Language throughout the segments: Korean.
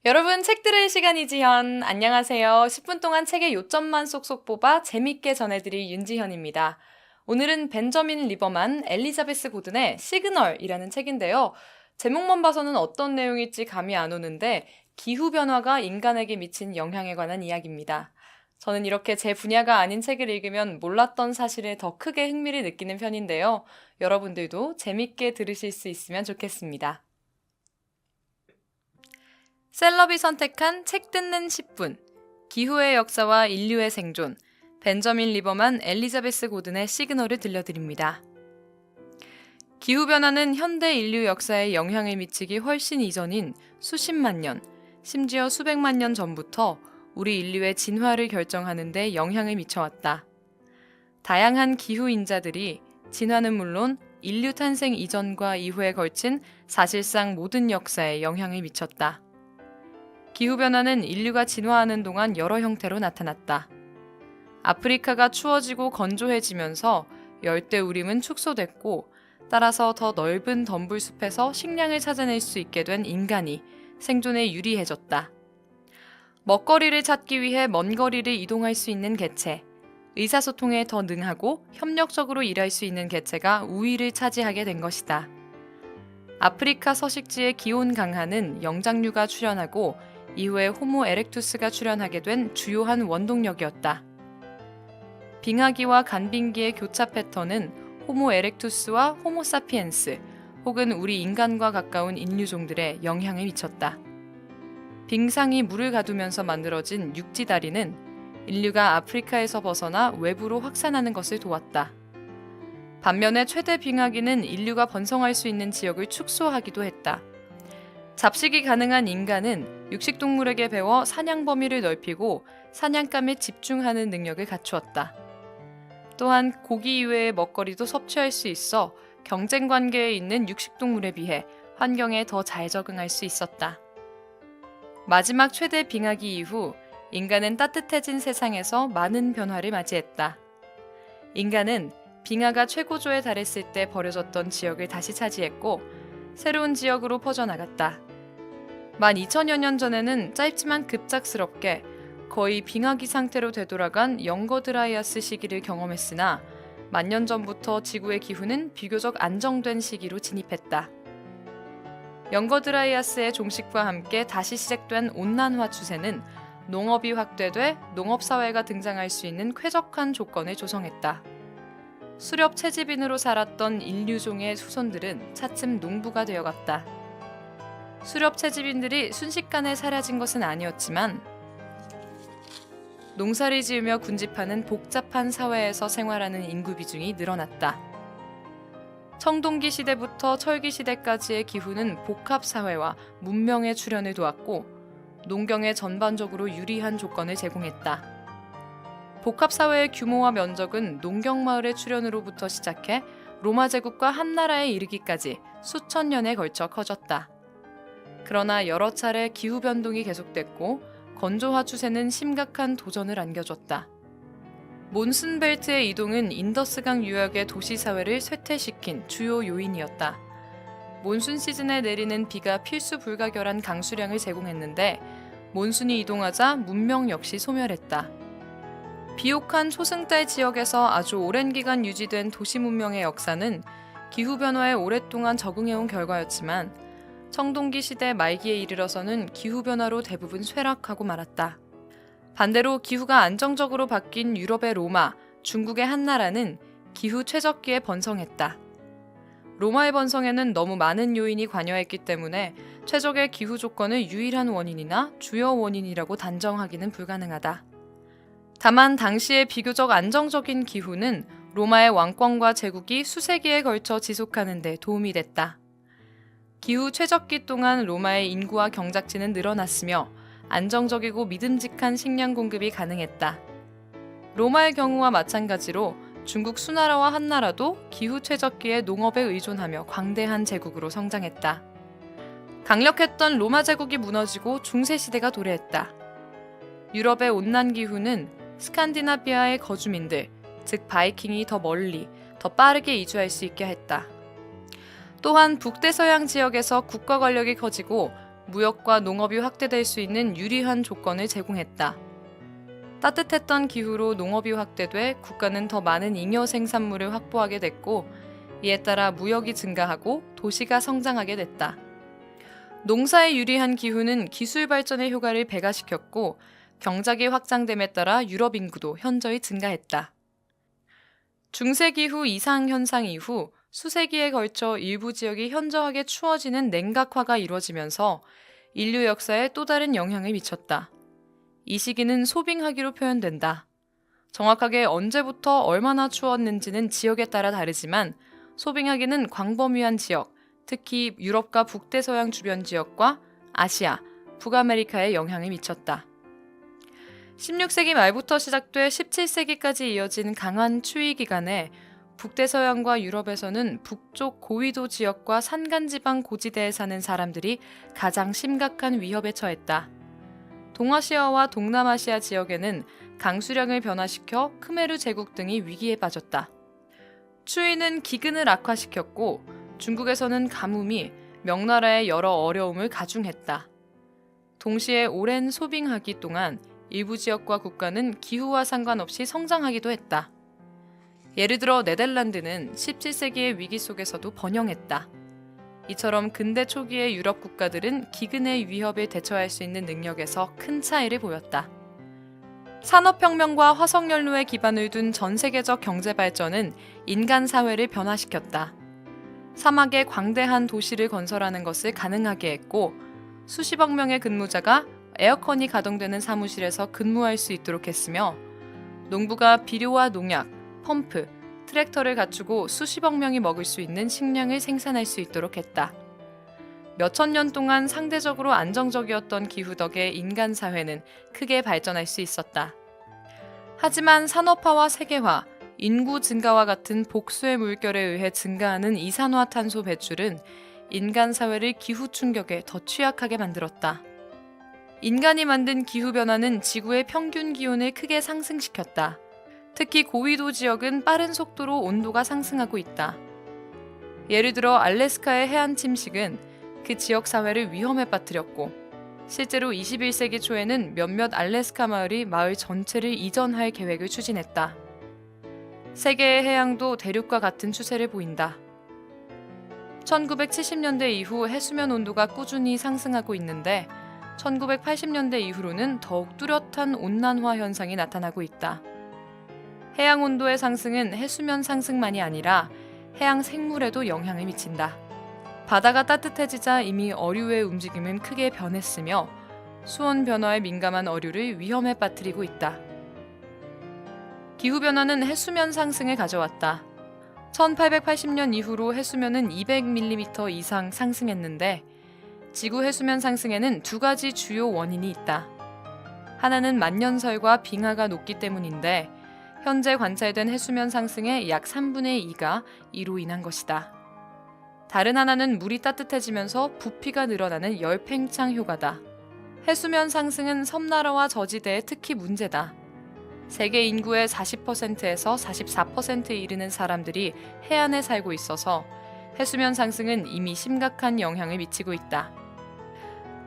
여러분, 책 들을 시간이지현. 안녕하세요. 10분 동안 책의 요점만 쏙쏙 뽑아 재밌게 전해드릴 윤지현입니다. 오늘은 벤저민 리버만, 엘리자베스 고든의 시그널이라는 책인데요. 제목만 봐서는 어떤 내용일지 감이 안 오는데 기후변화가 인간에게 미친 영향에 관한 이야기입니다. 저는 이렇게 제 분야가 아닌 책을 읽으면 몰랐던 사실에 더 크게 흥미를 느끼는 편인데요. 여러분들도 재밌게 들으실 수 있으면 좋겠습니다. 셀럽이 선택한 책 듣는 10분. 기후의 역사와 인류의 생존. 벤저민 리버만, 엘리자베스 고든의 시그널을 들려드립니다. 기후변화는 현대 인류 역사에 영향을 미치기 훨씬 이전인 수십만 년, 심지어 수백만 년 전부터 우리 인류의 진화를 결정하는 데 영향을 미쳐왔다. 다양한 기후인자들이 진화는 물론 인류 탄생 이전과 이후에 걸친 사실상 모든 역사에 영향을 미쳤다. 기후변화는 인류가 진화하는 동안 여러 형태로 나타났다. 아프리카가 추워지고 건조해지면서 열대우림은 축소됐고, 따라서 더 넓은 덤불숲에서 식량을 찾아낼 수 있게 된 인간이 생존에 유리해졌다. 먹거리를 찾기 위해 먼 거리를 이동할 수 있는 개체, 의사소통에 더 능하고 협력적으로 일할 수 있는 개체가 우위를 차지하게 된 것이다. 아프리카 서식지의 기온 강하는 영장류가 출현하고 이후에 호모 에렉투스가 출현하게 된 주요한 원동력이었다. 빙하기와 간빙기의 교차 패턴은 호모 에렉투스와 호모 사피엔스 혹은 우리 인간과 가까운 인류종들에 영향을 미쳤다. 빙상이 물을 가두면서 만들어진 육지다리는 인류가 아프리카에서 벗어나 외부로 확산하는 것을 도왔다. 반면에 최대 빙하기는 인류가 번성할 수 있는 지역을 축소하기도 했다. 잡식이 가능한 인간은 육식동물에게 배워 사냥 범위를 넓히고 사냥감에 집중하는 능력을 갖추었다. 또한 고기 이외의 먹거리도 섭취할 수 있어 경쟁 관계에 있는 육식동물에 비해 환경에 더 잘 적응할 수 있었다. 마지막 최대 빙하기 이후 인간은 따뜻해진 세상에서 많은 변화를 맞이했다. 인간은 빙하가 최고조에 달했을 때 버려졌던 지역을 다시 차지했고 새로운 지역으로 퍼져나갔다. 12,000여 년 전에는 짧지만 급작스럽게 거의 빙하기 상태로 되돌아간 영거 드라이아스 시기를 경험했으나 10,000년 전부터 지구의 기후는 비교적 안정된 시기로 진입했다. 영거 드라이아스의 종식과 함께 다시 시작된 온난화 추세는 농업이 확대돼 농업사회가 등장할 수 있는 쾌적한 조건을 조성했다. 수렵 채집인으로 살았던 인류종의 후손들은 차츰 농부가 되어갔다. 수렵 채집인들이 순식간에 사라진 것은 아니었지만 농사를 지으며 군집하는 복잡한 사회에서 생활하는 인구 비중이 늘어났다. 청동기 시대부터 철기 시대까지의 기후는 복합 사회와 문명의 출현을 도왔고 농경에 전반적으로 유리한 조건을 제공했다. 복합 사회의 규모와 면적은 농경마을의 출현으로부터 시작해 로마 제국과 한나라에 이르기까지 수천 년에 걸쳐 커졌다. 그러나 여러 차례 기후변동이 계속됐고 건조화 추세는 심각한 도전을 안겨줬다. 몬순벨트의 이동은 인더스강 유역의 도시사회를 쇠퇴시킨 주요 요인이었다. 몬순 시즌에 내리는 비가 필수 불가결한 강수량을 제공했는데 몬순이 이동하자 문명 역시 소멸했다. 비옥한 초승달 지역에서 아주 오랜 기간 유지된 도시 문명의 역사는 기후변화에 오랫동안 적응해온 결과였지만 청동기 시대 말기에 이르러서는 기후변화로 대부분 쇠락하고 말았다. 반대로 기후가 안정적으로 바뀐 유럽의 로마, 중국의 한나라는 기후 최적기에 번성했다. 로마의 번성에는 너무 많은 요인이 관여했기 때문에 최적의 기후 조건을 유일한 원인이나 주요 원인이라고 단정하기는 불가능하다. 다만 당시의 비교적 안정적인 기후는 로마의 왕권과 제국이 수세기에 걸쳐 지속하는 데 도움이 됐다. 기후 최적기 동안 로마의 인구와 경작지는 늘어났으며 안정적이고 믿음직한 식량 공급이 가능했다. 로마의 경우와 마찬가지로 중국 수나라와 한나라도 기후 최적기에 농업에 의존하며 광대한 제국으로 성장했다. 강력했던 로마 제국이 무너지고 중세시대가 도래했다. 유럽의 온난 기후는 스칸디나비아의 거주민들, 즉 바이킹이 더 멀리, 더 빠르게 이주할 수 있게 했다. 또한 북대서양 지역에서 국가 권력이 커지고 무역과 농업이 확대될 수 있는 유리한 조건을 제공했다. 따뜻했던 기후로 농업이 확대돼 국가는 더 많은 잉여 생산물을 확보하게 됐고, 이에 따라 무역이 증가하고 도시가 성장하게 됐다. 농사에 유리한 기후는 기술 발전의 효과를 배가시켰고, 경작이 확장됨에 따라 유럽 인구도 현저히 증가했다. 중세기후 이상 현상 이후 수세기에 걸쳐 일부 지역이 현저하게 추워지는 냉각화가 이루어지면서 인류 역사에 또 다른 영향을 미쳤다. 이 시기는 소빙하기로 표현된다. 정확하게 언제부터 얼마나 추웠는지는 지역에 따라 다르지만 소빙하기는 광범위한 지역, 특히 유럽과 북대서양 주변 지역과 아시아, 북아메리카에 영향을 미쳤다. 16세기 말부터 시작돼 17세기까지 이어진 강한 추위 기간에 북대서양과 유럽에서는 북쪽 고위도 지역과 산간지방 고지대에 사는 사람들이 가장 심각한 위협에 처했다. 동아시아와 동남아시아 지역에는 강수량을 변화시켜 크메르 제국 등이 위기에 빠졌다. 추위는 기근을 악화시켰고 중국에서는 가뭄이 명나라의 여러 어려움을 가중했다. 동시에 오랜 소빙하기 동안 일부 지역과 국가는 기후와 상관없이 성장하기도 했다. 예를 들어 네덜란드는 17세기의 위기 속에서도 번영했다. 이처럼 근대 초기의 유럽 국가들은 기근의 위협에 대처할 수 있는 능력에서 큰 차이를 보였다. 산업혁명과 화석연료에 기반을 둔 전 세계적 경제 발전은 인간 사회를 변화시켰다. 사막에 광대한 도시를 건설하는 것을 가능하게 했고, 수십억 명의 근무자가 에어컨이 가동되는 사무실에서 근무할 수 있도록 했으며, 농부가 비료와 농약, 펌프, 트랙터를 갖추고 수십억 명이 먹을 수 있는 식량을 생산할 수 있도록 했다. 몇천 년 동안 상대적으로 안정적이었던 기후 덕에 인간 사회는 크게 발전할 수 있었다. 하지만 산업화와 세계화, 인구 증가와 같은 복수의 물결에 의해 증가하는 이산화탄소 배출은 인간 사회를 기후 충격에 더 취약하게 만들었다. 인간이 만든 기후변화는 지구의 평균 기온을 크게 상승시켰다. 특히 고위도 지역은 빠른 속도로 온도가 상승하고 있다. 예를 들어 알래스카의 해안 침식은 그 지역 사회를 위험에 빠뜨렸고, 실제로 21세기 초에는 몇몇 알래스카 마을이 마을 전체를 이전할 계획을 추진했다. 세계의 해양도 대륙과 같은 추세를 보인다. 1970년대 이후 해수면 온도가 꾸준히 상승하고 있는데 1980년대 이후로는 더욱 뚜렷한 온난화 현상이 나타나고 있다. 해양 온도의 상승은 해수면 상승만이 아니라 해양 생물에도 영향을 미친다. 바다가 따뜻해지자 이미 어류의 움직임은 크게 변했으며 수온 변화에 민감한 어류를 위험에 빠뜨리고 있다. 기후변화는 해수면 상승을 가져왔다. 1880년 이후로 해수면은 200mm 이상 상승했는데 지구 해수면 상승에는 두 가지 주요 원인이 있다. 하나는 만년설과 빙하가 녹기 때문인데 현재 관찰된 해수면 상승의 약 3분의 2가 이로 인한 것이다. 다른 하나는 물이 따뜻해지면서 부피가 늘어나는 열팽창 효과다. 해수면 상승은 섬나라와 저지대에 특히 문제다. 세계 인구의 40%에서 44%에 이르는 사람들이 해안에 살고 있어서 해수면 상승은 이미 심각한 영향을 미치고 있다.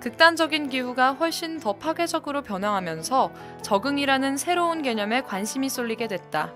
극단적인 기후가 훨씬 더 파괴적으로 변화하면서 적응이라는 새로운 개념에 관심이 쏠리게 됐다.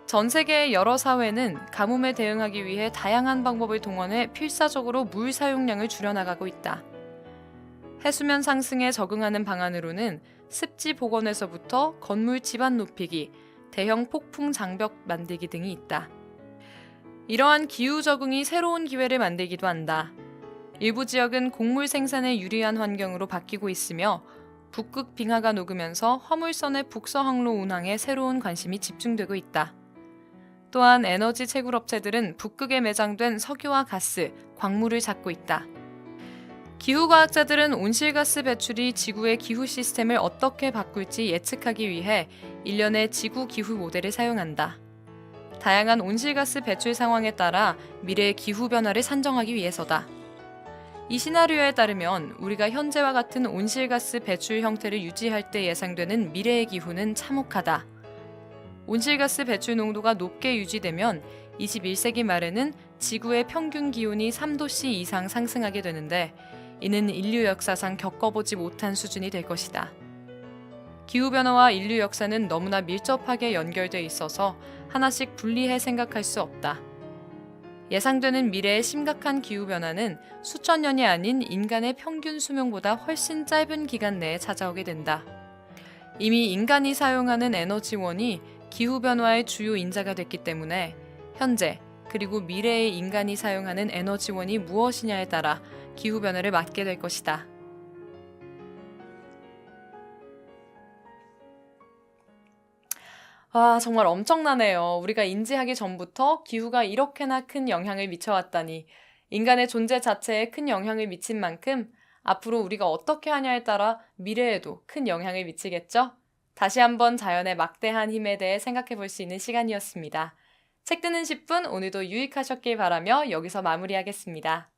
전 세계의 여러 사회는 가뭄에 대응하기 위해 다양한 방법을 동원해 필사적으로 물 사용량을 줄여나가고 있다. 해수면 상승에 적응하는 방안으로는 습지 복원에서부터 건물 지반 높이기, 대형 폭풍 장벽 만들기 등이 있다. 이러한 기후 적응이 새로운 기회를 만들기도 한다. 일부 지역은 곡물 생산에 유리한 환경으로 바뀌고 있으며 북극 빙하가 녹으면서 화물선의 북서항로 운항에 새로운 관심이 집중되고 있다. 또한 에너지 채굴업체들은 북극에 매장된 석유와 가스, 광물을 찾고 있다. 기후과학자들은 온실가스 배출이 지구의 기후 시스템을 어떻게 바꿀지 예측하기 위해 일련의 지구 기후 모델을 사용한다. 다양한 온실가스 배출 상황에 따라 미래의 기후 변화를 산정하기 위해서다. 이 시나리오에 따르면 우리가 현재와 같은 온실가스 배출 형태를 유지할 때 예상되는 미래의 기후는 참혹하다. 온실가스 배출 농도가 높게 유지되면 21세기 말에는 지구의 평균 기온이 3도씨 이상 상승하게 되는데 이는 인류 역사상 겪어보지 못한 수준이 될 것이다. 기후변화와 인류 역사는 너무나 밀접하게 연결돼 있어서 하나씩 분리해 생각할 수 없다. 예상되는 미래의 심각한 기후변화는 수천 년이 아닌 인간의 평균 수명보다 훨씬 짧은 기간 내에 찾아오게 된다. 이미 인간이 사용하는 에너지원이 기후변화의 주요 인자가 됐기 때문에 현재 그리고 미래의 인간이 사용하는 에너지원이 무엇이냐에 따라 기후변화를 맞게 될 것이다. 아, 정말 엄청나네요. 우리가 인지하기 전부터 기후가 이렇게나 큰 영향을 미쳐왔다니. 인간의 존재 자체에 큰 영향을 미친 만큼 앞으로 우리가 어떻게 하냐에 따라 미래에도 큰 영향을 미치겠죠? 다시 한번 자연의 막대한 힘에 대해 생각해 볼 수 있는 시간이었습니다. 책 듣는 10분 오늘도 유익하셨길 바라며 여기서 마무리하겠습니다.